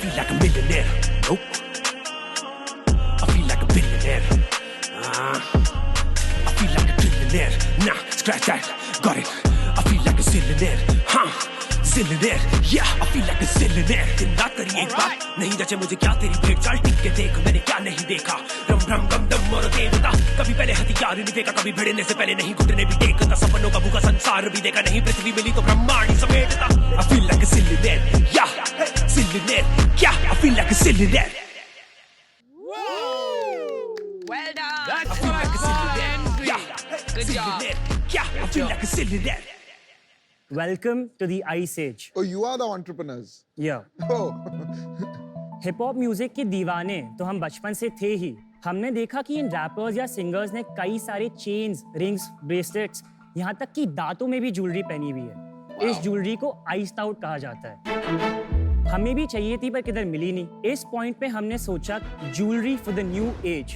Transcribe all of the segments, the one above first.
feel like a millionaire. Nope. I feel like a billionaire. I feel like a trillionaire. Nah, scratch that. Got it. I feel like a zillionaire. Huh? Zillionaire. Yeah, I feel like a zillionaire. दिन रात करी एक बात नहीं जचे मुझे क्या तेरी भेंट चाल टिक के देख मैंने क्या नहीं देखा रम रम गम दम और देवता कभी पहले हथियार नहीं देखा कभी भिड़ने से पहले नहीं घुटने भी टेकता सपनों का भूखा संसार भी देखा नहीं पृथ्वी मिली तो ब्रह्मांड ही समेटता I feel like a zillionaire. Yeah, zillionaire. Yeah, I feel like a zillionaire. Well done. I feel like a zillionaire. Yeah, Good job. zillionaire. Yeah, I feel like a zillionaire. Welcome to the Ice Age. Oh, you are the entrepreneurs. Yeah. Oh. Hip hop music के दीवाने तो हम बचपन से थे ही। हमने देखा कि इन रैपर्स या सिंगर्स ने कई सारे चेन्स, रिंग्स, ब्रेसलेट्स, यहाँ तक कि दांतों में भी ज्वेलरी पहनी हुई है। इस ज्वेलरी को आइस्ड आउट कहा जाता है। हमें भी चाहिए थी पर किधर मिली नहीं। इस पॉइंट पे हमने सोचा jewellery for the new age,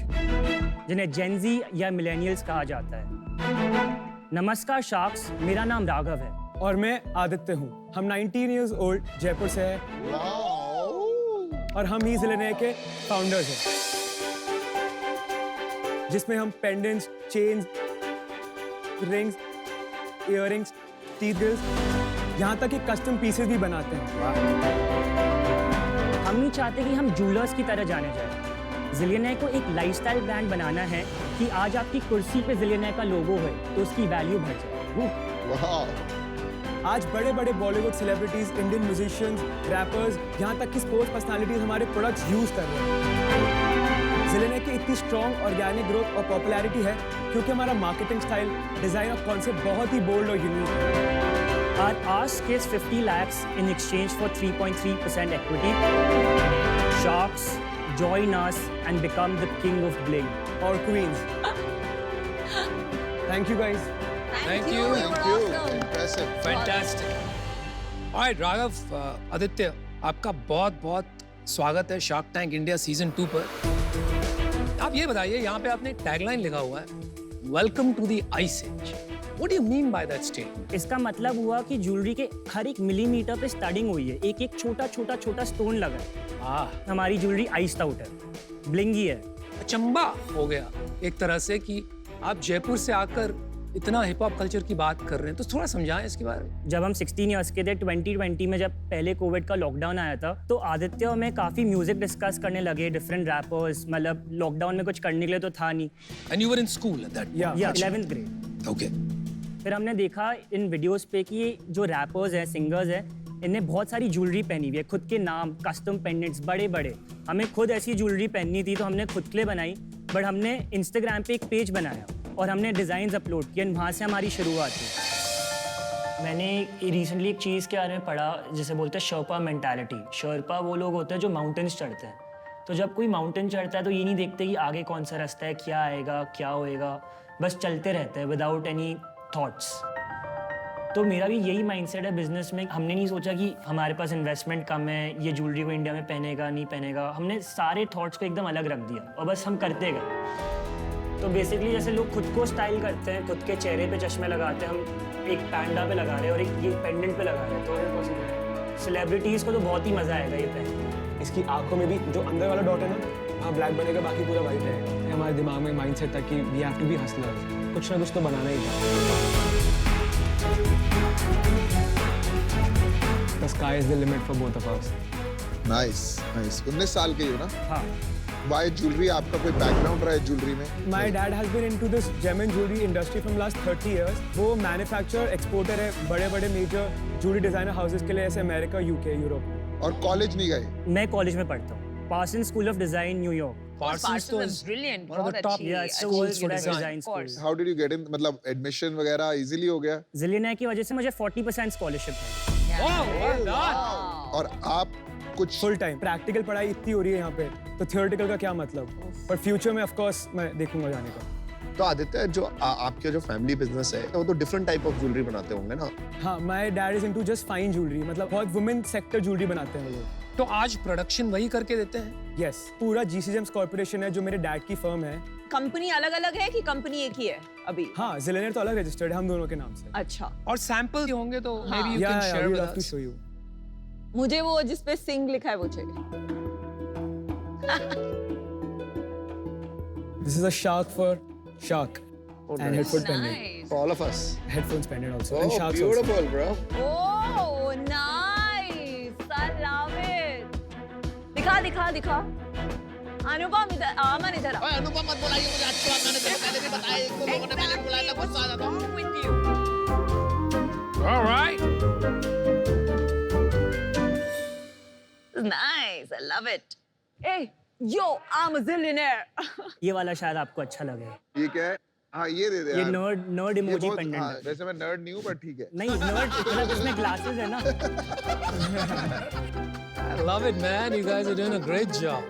जिन्हें जेनजी या मिलेनियल्स कहा जाता है। नमस्कार शार्क्स, मेरा नाम राघव है। और मैं आदित्य हूँ। हम 19 years old जयपुर से हैं और हम ही ज़िलेनेयर के फाउंडर्स हैं, जिसमें हम pendants, chains, rings, earrings, teeth grills, यहाँ तक कि कस्टम पीसेस भी बनाते हैं। हम नहीं चाहते कि हम जूलर्स की तरह जाने जाएं। ज़िलेनेयर को एक लाइफस्टाइल ब्रांड बनाना है कि आज आपकी कुर्सी पे ज़िलेनेयर का लोगो है तो उसकी वैल्यू बढ़ जाए। Wow. आज बड़े बड़े Bollywood celebrities, Indian musicians, rappers, यहाँ तक कि स्पोर्ट्स पर्सनालिटीज हमारे प्रोडक्ट्स यूज कर रहे हैं। ज़िलेनेयर की इतनी स्ट्रॉन्ग ऑर्गेनिक ग्रोथ और पॉपुलैरिटी है क्योंकि हमारा मार्केटिंग स्टाइल, डिजाइन और कॉन्सेप्ट बहुत ही बोल्ड और यूनिक है। Our ask is 50 lakhs in exchange for 3.3% equity. Sharks, join us and become the king of bling. और queens. Thank you guys. Thank you. Thank You're you. awesome. Impressive. Fantastic. Alright Raghav, Aditya, आपका बहुत बहुत स्वागत है shark tank India season 2 पर। आप ये बताइए, यहाँ पे आपने टैगलाइन लिखा हुआ है, welcome to the ice age. What do you mean by that statement? इसका मतलब हुआ कि ज्वेलरी के हर एक मिलीमीटर पे स्टडिंग हुई है, एक एक छोटा स्टोन लगा है। हमारी ज्वेलरी आइस्ड आउट है, ब्लिंगी है। अचंबा हो गया एक तरह से कि आप जयपुर से आकर इतना हिप हॉप कल्चर की बात कर रहे हैं, तो थोड़ा समझाएं इसके बारे में। जब हम 16 इयर्स के थे 2020 में, जब पहले कोविड का लॉकडाउन आया था, तो आदित्य और मैं काफी म्यूजिक डिस्कस करने लगे, डिफरेंट रैपर्स। मतलब लॉकडाउन में कुछ करने के लिए तो था नहीं। And you were in school at that? या 11th ग्रेड। ओके। फिर हमने देखा इन वीडियोस पे कि ये जो रैपर्स हैं, सिंगर्स हैं, इन्हें बहुत सारी ज्वेलरी पहनी हुई है, खुद के नाम, कस्टम पेंडेंट्स बड़े बड़े। हमें खुद ऐसी ज्वेलरी पहननी थी तो हमने खुद के लिए बनाई, बट हमने इंस्टाग्राम पे एक पेज बनाया और हमने डिज़ाइंस अपलोड किए, वहाँ से हमारी शुरुआत हुई। मैंने रिसेंटली एक चीज़ के बारे में पढ़ा जिसे बोलते हैं शर्पा मेंटालिटी। शर्पा वो लोग होते हैं जो माउंटेन्स चढ़ते हैं। तो जब कोई माउंटेन चढ़ता है तो ये नहीं देखते कि आगे कौन सा रास्ता है, क्या आएगा, क्या होएगा, बस चलते रहते हैं विदाउट एनी थॉट्स। तो मेरा भी यही माइंडसेट है बिजनेस में। हमने नहीं सोचा कि हमारे पास इन्वेस्टमेंट कम है, ये ज्वेलरी को इंडिया में पहनेगा नहीं पहनेगा। हमने सारे थॉट्स को एकदम अलग रख दिया और बस हम करते गए। तो बेसिकली जैसे लोग खुद को स्टाइल करते हैं, खुद के चेहरे पे चश्मे लगाते हैं, हम एक पैंडा पे लगा रहे हैं और एक ये पेंडेंट पे लगा रहे हैं, तो ये पॉसिबल है। सेलिब्रिटीज़ को तो बहुत ही मज़ा आएगा ये पहन। इसकी आंखों में भी जो अंदर वाला डॉट है ना, हाँ ब्लैक बनेगा, बाकी पूरा वाइट रहेगा। ये हमारे दिमाग में माइंडसेट था कि we have to be hustlers, कुछ ना कुछ तो बनाना ही था। The sky is the limit for both of us. Nice, nice. 19 साल के ही हो ना? हाँ। Why jewelry? आपका कोई बैकग्राउंड रहा है ज्वेलरी में? My dad has been into this gem and jewelry industry from last 30 years. वो मैन्युफैक्चरर, एक्सपोर्टर है बड़े-बड़े मेजर ज्वेलरी डिजाइनर हाउसेस के लिए, ऐसे अमेरिका, यूके, यूरोप। और कॉलेज नहीं गए? मैं कॉलेज में पढ़ता हूँ, Parsons school of design, New York. Parsons तो is brilliant. one of the बहुत top अच्छी, Yeah, it's the अच्छी world's best university. design Of school. course. How did you get in? मतलब एडमिशन वगैरह इजीली हो गया? ज़िलेनेयर की वजह से मुझे 40% स्कॉलरशिप मिली। Wow, well done. और आप कुछ फुल टाइम प्रैक्टिकल पढ़ाई इतनी हो रही है यहाँ पे, तो थियोरेटिकल का क्या मतलब। पर फ्यूचर में ऑफ कोर्स मैं देखूंगा जाने का। तो आदित्य, जो आपके जो फैमिली बिजनेस है वो तो डिफरेंट टाइप ऑफ ज्वेलरी बनाते होंगे ना? हाँ, my dad is into just fine jewellery, मतलब बहुत वुमेन सेक्टर ज्वेलरी बनाते हैं वो लोग। तो आज प्रोडक्शन वही करके देते हैं? यस, पूरा GC Gems कॉर्पोरेशन है जो मेरे डैड की फर्म है। कंपनी अलग-अलग है कि कंपनी एक ही है अभी? हाँ, ज़िलेनेयर तो अलग रजिस्टर्ड है हम दोनों के नाम से। अच्छा। और सैंपल होंगे तो may be you Yeah, can yeah, share we'd with love to us. show you. मुझे वो जिसपे सिंग लिखा है वो चाहिए. This is a shark for shark. Oh, And nice. headphone pendant. Nice. For all of us. Headphones pendant also. Oh, and sharks also. beautiful, bro. Oh, nice. I love it. दिखा. अनुपम इधर, अमन इधर. ओए अनुपम मत बुलाइए मुझे, अच्छी बात मैंने तेरे पहले भी बताया, एक दो लोगों ने पहले बुलाया था, गुस्सा आ जाता हूँ. With you. All right. Nice. I love it. Hey, yo, I'm a zillionaire. ये वाला शायद आपको अच्छा लगे. ये क्या है? हाँ ये दे दे ये यार। नर्ड ये इमोजी बहुत- पेंडेंट हाँ, है. वैसे मैं नर्ड नहीं हूँ पर ठीक है। नहीं नर्ड मतलब इसमें ग्लासेस है ना. I love it, man. You guys are doing a great job.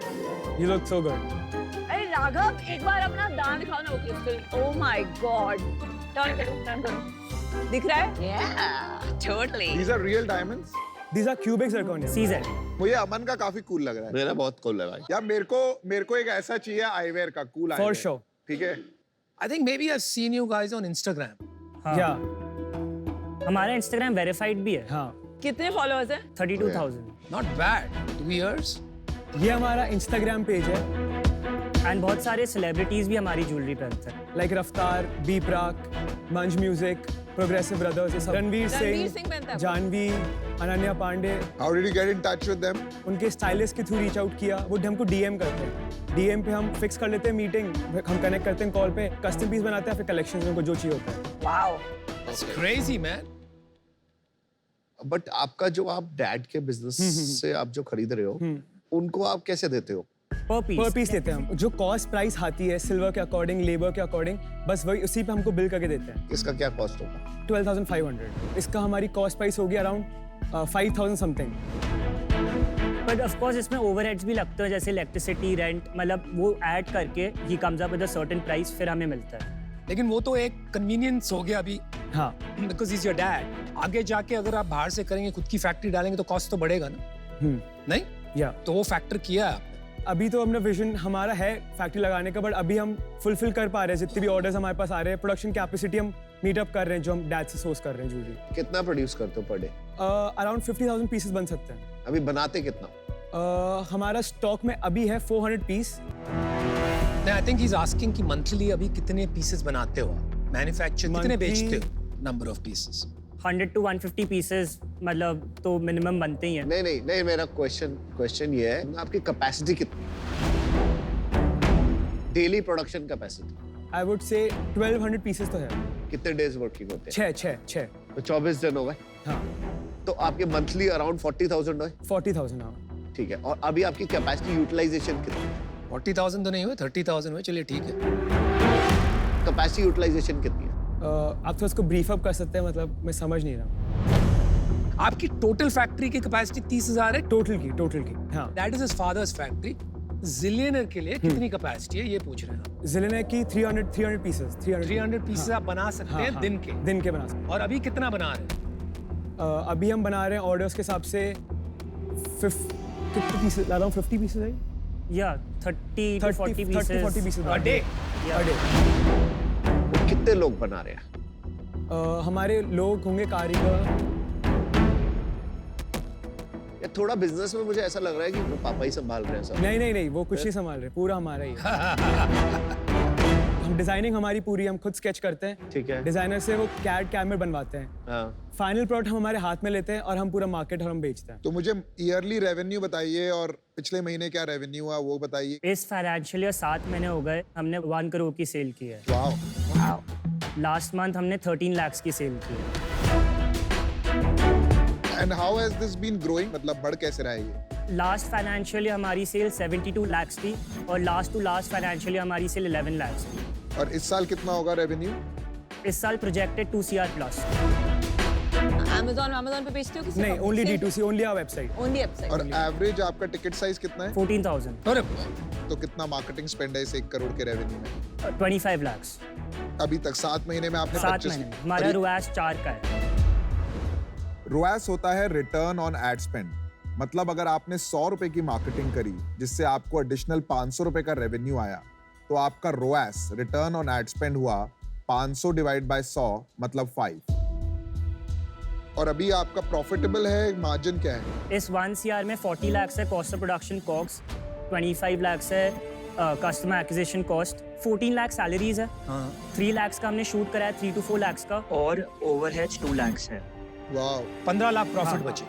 You look so good. अरे राघव, एक बार अपना दांत दिखाओ ना वो crystal. Oh my God. Turn करो. दिख रहा है? Yeah, totally. These are real diamonds. These are cubic zirconia. सीजर. मुझे अमन का काफी कूल लग रहा है। मेरा बहुत cool है भाई. यार मेरे को एक ऐसा चाहिए आईवेयर का कूल For sure. ठीक है? I think maybe I've seen you guys on Instagram. हाँ. Yeah. हमारा इंस्टाग्राम वेरीफाइड भी है. हाँ. कितने फॉलोअर्स हैं? 32,000. Not bad. 2 years. ये हमारा Instagram पेज है. एंड बहुत सारे सेलिब्रिटीज भी हमारी ज्वेलरी पहनते हैं. Like रफ्तार, बी प्राक, मंज म्यूजिक, प्रोग्रेसिव ब्रदर्स, ये सब. रणवीर रणवीर सिंह, सिंह पहनता है. Janhvi, Ananya Pandey. How did you get in touch with them? उनके स्टाइलिस्ट के थ्रू रीच आउट किया. वो हमको डीएम करते हैं. डीएम पे हम फिक्स कर लेते हैं मीटिंग. हम कनेक्ट करते हैं कॉल पे. कस्टम पीस बनाते हैं, फिर कलेक्शन में उनको जो चाहिए होता है. Wow. It's crazy, man. But आपका जो आप डैड के बिजनेस से आप जो खरीद रहे हो, उनको आप कैसे देते हो? पर पीस. पर पीस लेते हैं हम. जो कॉस्ट प्राइस आती है सिल्वर के अकॉर्डिंग, लेबर के अकॉर्डिंग, बस वही उसी पे हमको बिल करके देते हैं. इसका क्या कॉस्ट होगा? 12,500. इसका हमारी कॉस्ट प्राइस होगी around 5,000 something. But of course इसमें ओवरहेड्स भी लगते हैं जैसे इलेक्ट्रिसिटी, रेंट, मतलब वो ऐड करके he comes up with a certain price, फिर हमें मिलता है. लेकिन वो तो एक कन्वीनियंस हो गया अभी, हाँ. Because is your dad. आगे जाके अगर आप बाहर से करेंगे, खुद की फैक्ट्री डालेंगे तो कॉस्ट तो बढ़ेगा ना. नहीं, या तो वो फैक्टर किया है आपने. अभी तो हमने विजन हमारा है फैक्ट्री लगाने का, बट अभी हम फुलफिल कर पा रहे हैं जितने भी ऑर्डर्स हमारे पास आ रहे हैं. प्रोडक्शन कैपेसिटी हम मीट अप कर रहे हैं जो हम डैड से सोर्स कर रहे हैं ज्वेलरी. कितना प्रोड्यूस करते हो पर डे? अराउंड 50,000 पीसेस बन सकते हैं. अभी बनाते कितना? हमारा स्टॉक में अभी है 400 पीस. नहीं, I think he is asking कि मंथली अभी कितने पीसेस बनाते हो, मैन्युफैक्चर कितने Monthly- बेचते हो, number of pieces. 100 to 150 pieces मतलब तो मिनिमम बनते ही हैं. नहीं, मेरा क्वेश्चन ये है, आपकी कैपेसिटी कितनी? Daily production capacity I would say 1200 pieces तो है. कितने डेज वर्किंग होते हैं? छः. तो 24 दिन हो गए. हाँ. तो आपके मंथली अराउंड 40,000 है. 40,000. हाँ. ठीक है. और अभी आपकी कैपेसिटी यूटिलाइजेशन कितनी है? 40,000 तो नहीं हुए, 30,000 हुए. चलिए ठीक है. कैपेसिटी यूटिलाइजेशन कितनी है? आप तो उसको ब्रीफ अप कर सकते हैं, मतलब मैं समझ नहीं रहा. आपकी टोटल फैक्ट्री की कैपेसिटी 30,000 है. टोटल की. हाँ. That is his father's factory. जिलियनर के लिए कितनी कैपेसिटी है ये पूछ रहे हैं आप. जिले की 300 पीसेस. 300 पीसेस आप बना सकते हैं हाँ. दिन के. दिन के बना सकते और अभी कितना बना रहे हैं? हैं. अभी हम बना रहे हैं ऑर्डर्स के हिसाब से 50 पीसेस. अराउंड 50 पीसेस है. या 30 to 40 40 पीसेस. A day? वो कितने लोग बना रहे हैं? हमारे लोग होंगे कारीगर. या थोड़ा बिजनेस में मुझे ऐसा लग रहा है कि वो पापा ही संभाल रहे हैं सब. नहीं, वो कुछ नहीं संभाल रहे. पूरा हमारा ही है. हम डिजाइनिंग हमारी पूरी हम खुद स्केच करते हैं. ठीक है. डिजाइनर से वो कैड कैमर बनवाते हैं. हाँ. फाइनल प्रोडक्ट हम हमारे हाथ में लेते हैं और हम पूरा मार्केट और हम बेचते हैं. तो मुझे ईयरली रेवेन्यू बताइए और पिछले महीने क्या रेवेन्यू हुआ वो बताइए. इस फाइनेंशियल ईयर 7 महीने हो गए, हमने 1 करोड़ की सेल की है. वाओ. लास्ट मंथ हमने 13 lakhs की सेल की है. And how has this been growing, मतलब बढ़ कैसे रहा है ये? लास्ट फाइनेंशियल ईयर हमारी सेल 72 lakhs थी और last to last financial year हमारी सेल 11 lakhs थी. और इस साल कितना होगा रेवेन्यू? इस साल प्रोजेक्टेड 2 CR प्लस. Amazon पे बेचते हो किसी नहीं, only D2C, only our website. Only website. और एवरेज आपका टिकट साइज कितना है? 14,000. अरे तो कितना मार्केटिंग स्पेंड है इस 1 करोड़ के रेवेन्यू में 25 lakhs. अभी तक? 7 महीने में आपने 7 महीने में हमारा रुआस 4 का है. रोएस होता है रिटर्न ऑन एड स्पेंड. मतलब अगर आपने 100 रुपए की मार्केटिंग करी जिससे आपको एडिशनल 500 रुपए का रेवेन्यू आया, तो आपका रोएस रिटर्न ऑन एड स्पेंड हुआ 500 डिवाइड बाय 100 मतलब 5. और अभी आपका प्रॉफिटेबल है, मार्जिन क्या है? इस 1 CR में 40 lakhs है cost of production COGS, 25 lakhs है customer acquisition cost, 14 lakh salaries है, 3 lakhs का हमने शूट कराया, 3 to 4 lakhs का, और ओवरहेड्स 2 lakhs है। वाओ, 15 लाख प्रॉफिट बचे।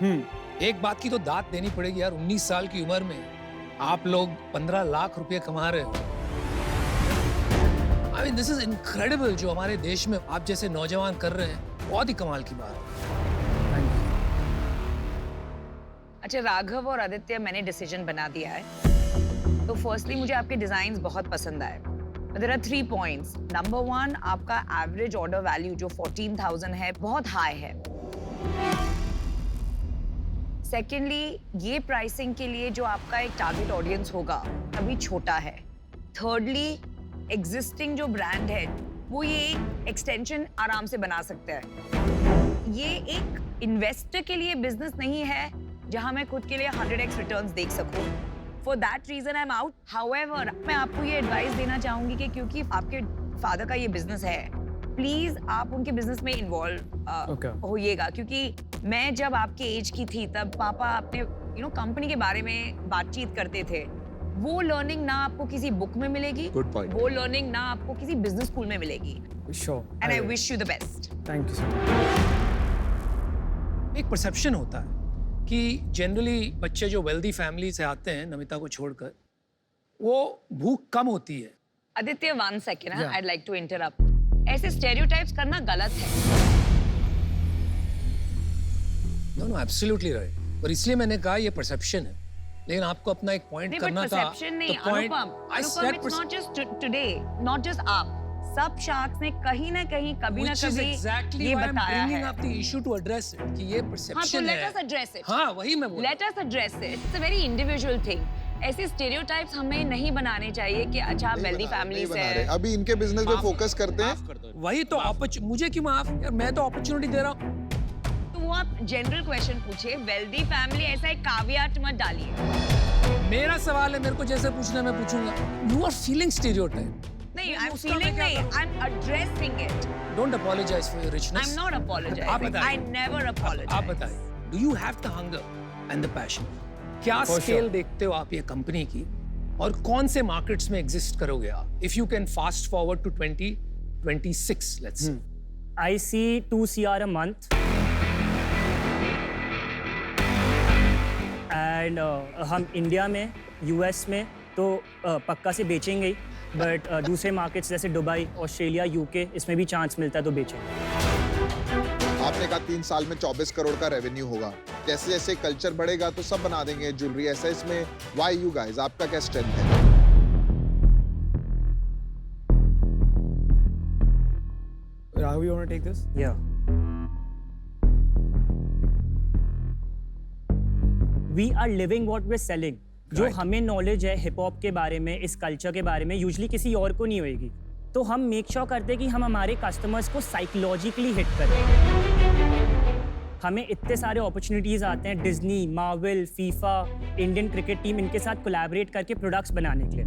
एक बात की तो दाद देनी पड़ेगी यार, 19 साल की उम्र में आप लोग 15 लाख रुपए कमा रहे हो। I mean, this is incredible जो हमारे देश में आप जैसे नौजवान कर रहे हैं, बहुत ही कमाल की बात है। अच्छा राघव और आदित्य, मैंने डिसीजन बना दिया है। तो फर्स्टली मुझे आपके डिजाइन्स बहुत पसंद आए। There are 3 points. नंबर 1, आपका एवरेज ऑर्डर वैल्यू जो 14,000 है बहुत हाई है। सेकेंडली, ये प्राइसिंग के लिए जो आपका एक टारगेट ऑडियंस होगा अभी छोटा है। थर्डली, एग्जिस्टिंग जो ब्रांड है वो ये एक्सटेंशन आराम से बना सकता है। ये एक इन्वेस्टर के लिए बिजनेस नहीं है जहां मैं खुद के लिए 100x रिटर्न्स देख सकूं। For that reason I am out. However, मैं आपको ये एडवाइस देना चाहूंगी कि क्योंकि आपके फादर का ये बिजनेस है, प्लीज आप उनके बिजनेस में इन्वॉल्व होइएगा। क्योंकि मैं जब आपके एज की थी तब पापा अपने कंपनी के बारे में बातचीत करते थे। वो लर्निंग ना आपको किसी बुक में मिलेगी, गुड पॉइंट। वो लर्निंग ना आपको किसी बिजनेस स्कूल में मिलेगी। Sure, and I wish you the best. Thank you sir. एक परसेप्शन होता है कि जनरली बच्चे जो वेल्दी फैमिली से आते हैं, नमिता को छोड़कर, वो भूख कम होती है। आदित्य 1 second, I'd like to interrupt। ऐसे स्टेरियोटाइप्स करना गलत है। No absolutely right. और इसलिए मैंने कहा ये परसेप्शन है, लेकिन आपको अपना एक पॉइंट करना था। परसेप्शन नहीं, अनुपम, it's not just today, not just आप, सब शार्क्स ने कहीं ना कहीं कभी ना कभी ये बताया है। आप the issue to address it कि ये परसेप्शन है। Let us address it. हाँ, वही मैं बोल रहा हूं। Let us address it. It's a very individual thing. ऐसे स्टेरियोटाइप्स हमें नहीं बनाने चाहिए कि अच्छा वेल्दी फैमिली से है। अभी इनके बिजनेस पे फोकस करते हैं। वही तो मुझे क्यों माफ यार, मैं तो अपॉर्चुनिटी दे रहा हूँ। तो वो आप जनरल क्वेश्चन पूछे, वेल्दी फैमिली ऐसा एक कावियाट मत डालिए। मेरा सवाल है, मेरे को जैसे पूछना मैं पूछूंगा। You are feeling stereotype. नहीं, आई एम फीलिंग नहीं, I am addressing it. Don't apologise for your richness. I am not apologising. आप बताइए। I never apologise. आप बताइए, do you have the hunger and the passion? क्या scale देखते हो आप ये कंपनी की, और कौन से मार्केट्स में एग्जिस्ट करोगे आप? If you can fast forward to 2026, let's say. I see 2 CR a month. And हम इंडिया में, यूएस में तो पक्का से बेचेंगे ही, बट दूसरे मार्केट्स जैसे दुबई, ऑस्ट्रेलिया, यूके, इसमें भी चांस मिलता है तो बेचेंगे। आपने कहा 3 साल में 24 करोड़ का रेवेन्यू होगा। जैसे जैसे कल्चर बढ़ेगा तो सब बना देंगे ज्वेलरी, ऐसा इसमें व्हाई यू गाइस, आपका क्या स्ट्रेंथ है? Raghav, you want to take this? Yeah. We are living what we're selling. जो हमें नॉलेज है हिप हॉप के बारे में, इस कल्चर के बारे में, यूजुअली किसी और को नहीं होएगी। तो हम मेक श्योर करते हैं कि हम हमारे कस्टमर्स को साइकोलॉजिकली हिट करें। हमें इतने सारे अपॉर्चुनिटीज आते हैं, Disney, Marvel, FIFA, Indian cricket team, इनके साथ कोलैबोरेट करके प्रोडक्ट्स बनाने के लिए।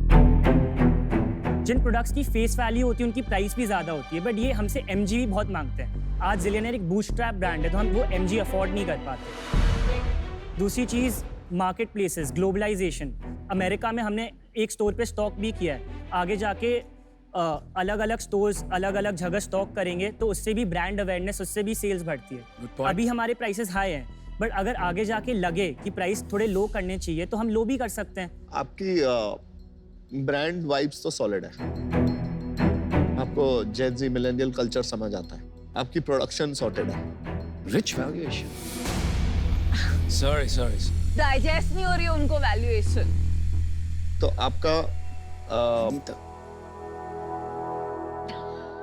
जिन प्रोडक्ट्स की फेस वैल्यू होती है उनकी प्राइस भी ज़्यादा होती है, बट ये हमसे MG भी बहुत मांगते हैं। आज जिलियनर एक बूटस्ट्रैप ब्रांड है तो हम वो MG अफोर्ड नहीं कर पाते। दूसरी चीज़, मार्केट प्लेसेस, ग्लोबलाइजेशन। अमेरिका में हमने एक स्टोर पे स्टॉक भी किया है, आगे जाके अलग अलग स्टोर्स अलग अलग जगह स्टॉक करेंगे तो उससे भी ब्रांड अवेयरनेस, उससे भी सेल्स बढ़ती है। अभी हमारे प्राइसेस हाई हैं, बट अगर आगे जाके लगे कि प्राइस थोड़े लो करने चाहिए तो हम लो भी कर सकते हैं। आपकी ब्रांड वाइब्स तो सॉलिड है, आपको जेन ज़ी मिलेनियल कल्चर समझ आता है, आपकी प्रोडक्शन सॉर्टेड है। Rich valuation. सॉरी डाइजेस्ट नहीं हो रही है उनको वैल्यूएशन। तो आपका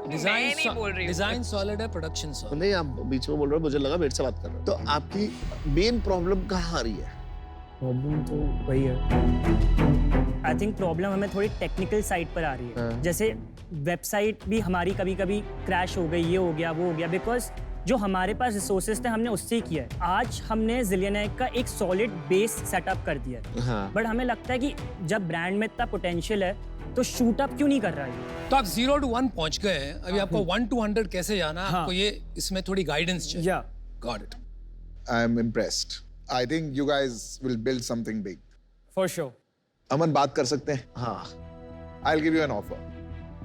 डिजाइन सॉलिड है, प्रोडक्शन सॉलिड नहीं, आप बीच में बोल रहे हो, मुझे लगा मेरे से बात कर रहे हो। तो आपकी मेन प्रॉब्लम कहाँ आ रही है? प्रॉब्लम तो वही है। आई थिंक प्रॉब्लम हमें थोड़ी टेक्निकल साइड पर आ रही है। जैसे वेबसाइट भी हमारी कभी कभी क्रैश हो गई, ये हो गया, वो हो गया, बिकॉज जो हमारे पास रिसोर्सेज थे हमने उससे ही किया है। आज हमने जिलियनर का एक सॉलिड बेस सेटअप कर दिया है, बट हमें लगता है कि जब ब्रांड में इतना पोटेंशियल है तो शूट अप क्यों नहीं कर रहा है। तो आप 0 to 1 पहुंच गए हैं, अभी आपको 1 to 100 कैसे जाना है, आपको ये इसमें थोड़ी गाइडेंस चाहिए। Yeah. Got it. I'm impressed. I think you guys will build something big. For sure. अमन बात कर सकते हैं? हाँ I'll give you an offer.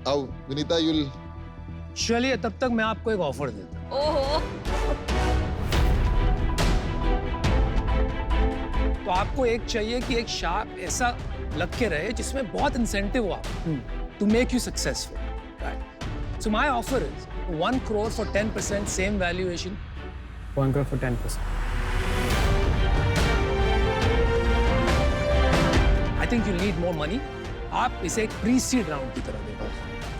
Now, Vinita, you'll चलिए तब तक मैं आपको एक ऑफर देता हूँ। ओहो, तो आपको एक चाहिए कि एक शार्क ऐसा लग के रहे जिसमें बहुत इंसेंटिव हो आपको to make you successful, right? So my offer is 1 crore for 10% same valuation. 1 crore for 10%. I think you need more money. आप इसे एक प्री सीड राउंड की तरह देखो।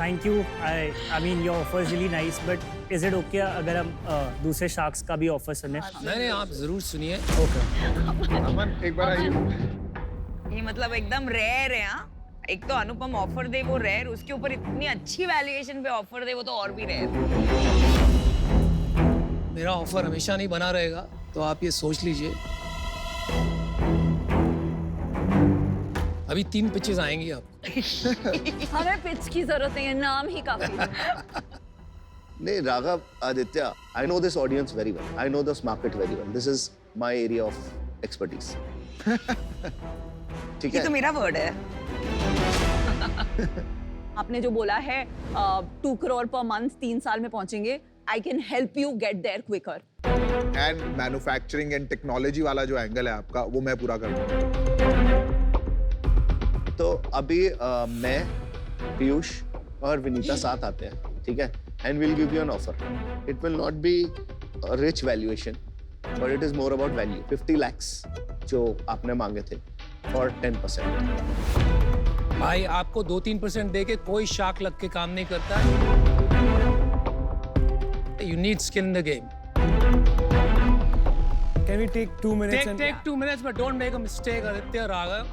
Thank you. I mean your offer is really nice, but is it okay अगर हम दूसरे sharks का भी ऑफर सुने? नहीं, आप जरूर सुनिए। अमन एक बार आइए। ये मतलब एकदम रेयर है। हाँ, एक तो अनुपम ऑफर दे वो रेयर, उसके ऊपर इतनी अच्छी वैल्यूएशन पे ऑफर दे वो तो और भी रेयर। मेरा ऑफर हमेशा नहीं बना रहेगा, तो आप ये सोच लीजिए। अभी 3 पिचेस आएंगी आपको। हमें पिच की जरूरत नहीं है, नाम ही काफी है। नहीं Raghav, Aditya, I know this audience very well. I know this market very well. This is my area of expertise. ठीक ये है? तो मेरा वर्ड है। आपने जो बोला है 2 crore per month 3 साल में पहुंचेंगे, I can help you get there quicker. And manufacturing and technology वाला जो एंगल है आपका, वो मैं पूरा कर दूंगा। तो अभी मैं, पीयूष और विनीता साथ आते हैं, ठीक है? And we'll give you an offer. It will not be a rich valuation, but it is more about value. 50 lakhs जो आपने मांगे थे for 10%. भाई आपको 2-3% दे के कोई शार्क लग के काम नहीं करता है। You need skin in the game. Can we take 2 minutes? Take 2 minutes, but don't make a mistake, Aditya, Raghav.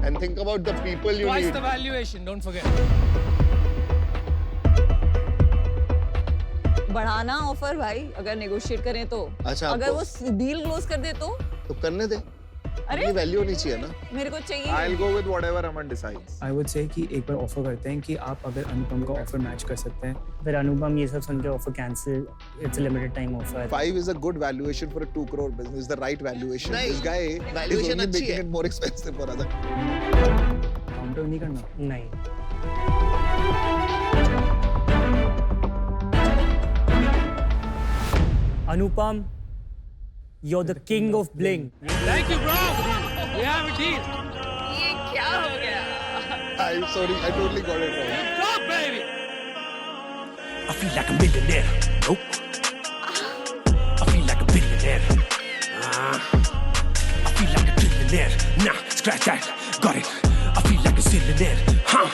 And think about the people you Twice need. the valuation, don't forget. बढ़ाना offer भाई, अगर negotiate करें तो। अच्छा, अगर आपको- वो deal close कर दे तो करने दे। अरे अपनी वैल्यू होनी चाहिए ना। मेरे को चाहिए। I'll go with whatever Aman decides. I would say कि एक बार ऑफर करते हैं कि आप अगर अनुपम का ऑफर मैच कर सकते हैं। फिर अनुपम ये सब सुन के offer cancel, it's a limited time offer. 5 is a good valuation for a 2 crore business. The right valuation. नहीं, This guy is valuation only अच्छी making है। it more expensive for other. Counter नहीं करना। नहीं। अनुपम, you're the king of bling. Thank you, bro. We have a deal. ये क्या हो गया? I'm sorry, I totally got it wrong. Go, baby. I feel like a millionaire. Nope. I feel like a billionaire. I feel like a trillionaire. Nah, scratch that. Got it. I feel like a zillionaire. Huh?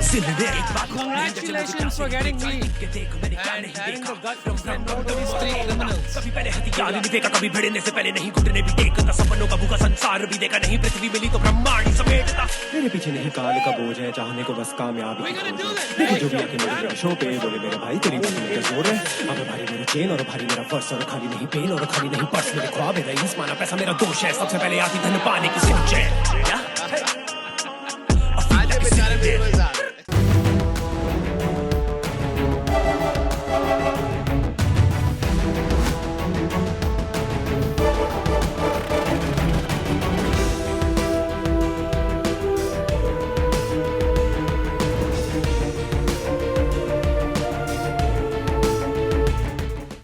Zillionaire. Congratulations for getting me and carrying the gut to send out these 3 criminals. कभी पहले हथियार नहीं देखा, कभी भिड़ने से पहले नहीं घुटने भी टेकता, सपनों का भूखा संसार भी देखा नहीं, पृथ्वी मिली तो ब्रह्मांड ही समेटता। मेरे पीछे नहीं काल का बोझ है, चाहने को बस कामयाबी की खोज है। देखो जो भी आके मेरे शो पे बोले मेरे भाई तेरी बात में क्या जोर है। अब भारी मेरी चेन और भारी मेरा पर्स, और खाली नहीं पेन और खाली नहीं पर्स, मेरे ख्वाब है रईस, माना पैसा मेरा दोष है, सबसे पहले आती धन पाने की सिंचन। आज बेचारे बेमज़ा।